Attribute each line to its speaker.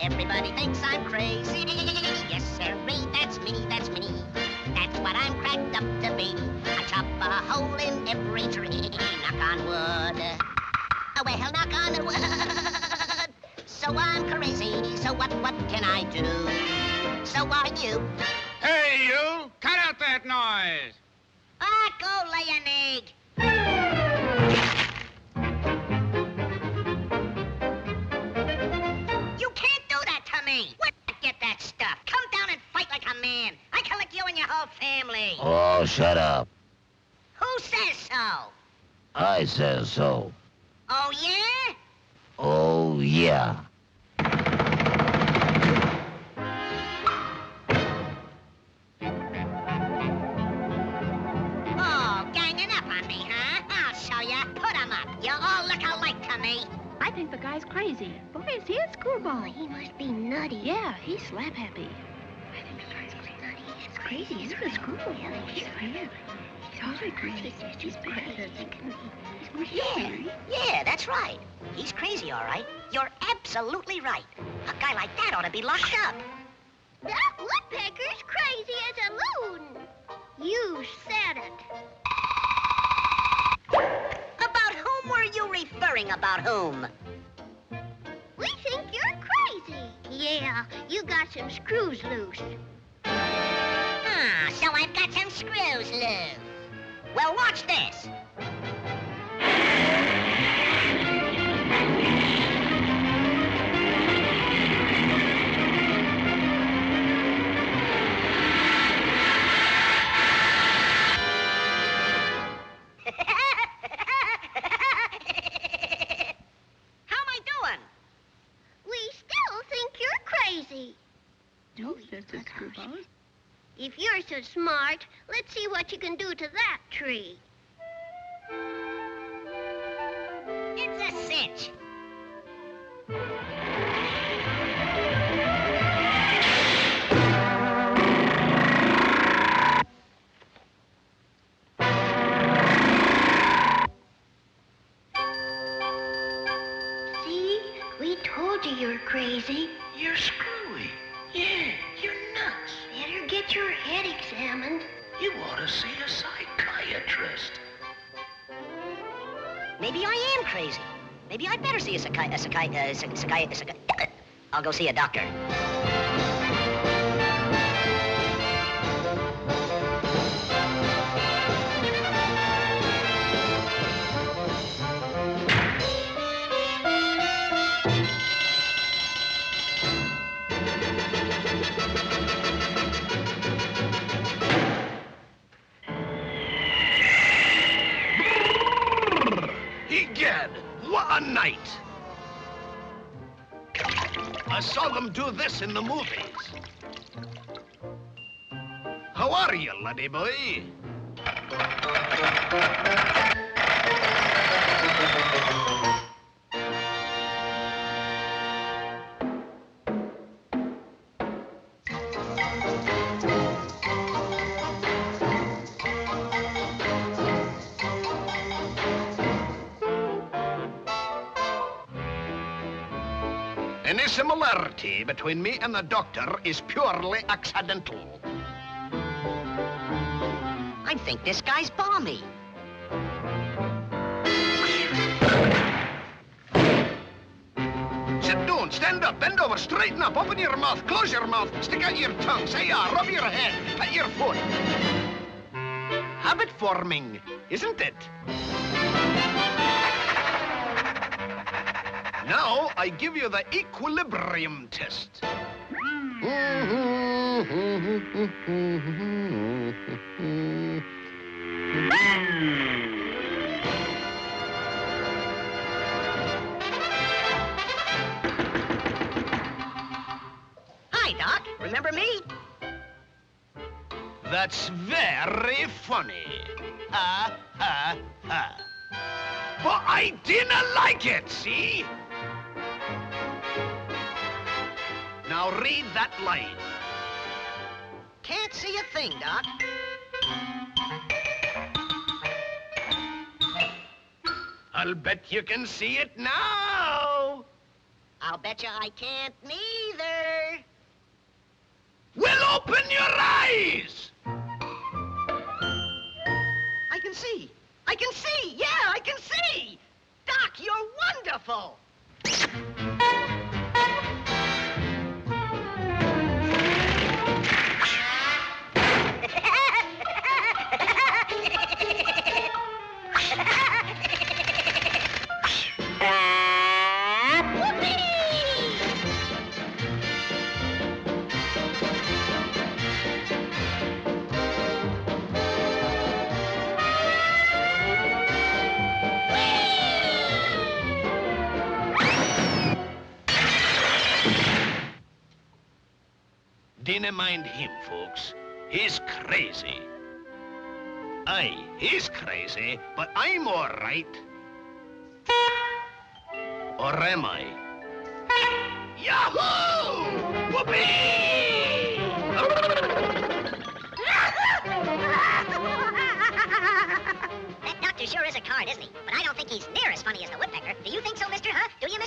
Speaker 1: Everybody thinks I'm crazy. Yes, sirree, that's me, that's me. That's what I'm cracked up to be. I chop a hole in every tree. Knock on wood. Oh, well, knock on wood. So I'm crazy, so what can I do? So are you.
Speaker 2: Hey, you! Cut out that noise!
Speaker 1: Ah, go lay an egg. You can't do that to me. Where'd you get that stuff? Come down and fight like a man. I can lick you and your whole family.
Speaker 3: Oh, shut up.
Speaker 1: Who says so?
Speaker 3: I says so.
Speaker 1: Oh, yeah?
Speaker 3: Oh, yeah.
Speaker 1: Oh, ganging up on me, huh? I'll show ya. Put 'em up. You all look alike to me.
Speaker 4: I think the guy's crazy. Boy, is he a screwball.
Speaker 5: He must be nutty.
Speaker 4: Yeah, he's slap happy.
Speaker 5: I think the guy's nutty.
Speaker 4: It's crazy, isn't it, Screwball? He's weird. He's always crazy. He's crazy.
Speaker 1: Yeah, that's right. He's crazy, all right. You're absolutely right. A guy like that ought to be locked up.
Speaker 5: That woodpecker's crazy as a loon. You said it.
Speaker 1: About whom were you referring? About whom?
Speaker 5: We think you're crazy. Yeah, you got some screws loose.
Speaker 1: Ah, so I've got some screws loose. Well, watch this.
Speaker 4: No, says the Screwball.
Speaker 5: If you're so smart, let's see what you can do to that tree.
Speaker 1: It's a cinch.
Speaker 5: See? We told you you're crazy.
Speaker 6: You're screwy. Yeah, you're nuts.
Speaker 5: Better get your head examined.
Speaker 6: You ought to see a psychiatrist.
Speaker 1: Maybe I am crazy. Maybe I'd better see a I'll go see a doctor.
Speaker 6: Egad, what a night! I saw them do this in the movies. How are you, laddie boy? Any similarity between me and the doctor is purely accidental.
Speaker 1: I think this guy's balmy.
Speaker 6: Sit down, stand up, bend over, straighten up, open your mouth, close your mouth, stick out your tongue, say yeah, rub your head, pat your foot. Habit forming, isn't it? Now, I give you the equilibrium test.
Speaker 1: Hi, Doc. Remember me?
Speaker 6: That's very funny. Ha, ha, ha. But I didn't like it, see? Now read that line.
Speaker 1: Can't see a thing, Doc.
Speaker 6: I'll bet you can see it now.
Speaker 1: I'll betcha I can't neither.
Speaker 6: Well, open your eyes!
Speaker 1: I can see. I can see. Yeah, I can see. Doc, you're wonderful.
Speaker 6: Dinna mind him, folks. He's crazy. Aye, he's crazy, but I'm all right. Or am I? Yahoo! Whoopee!
Speaker 1: That doctor sure is a card, isn't he? But I don't think he's near as funny as the Woodpecker. Do you think so, mister, huh? Do you,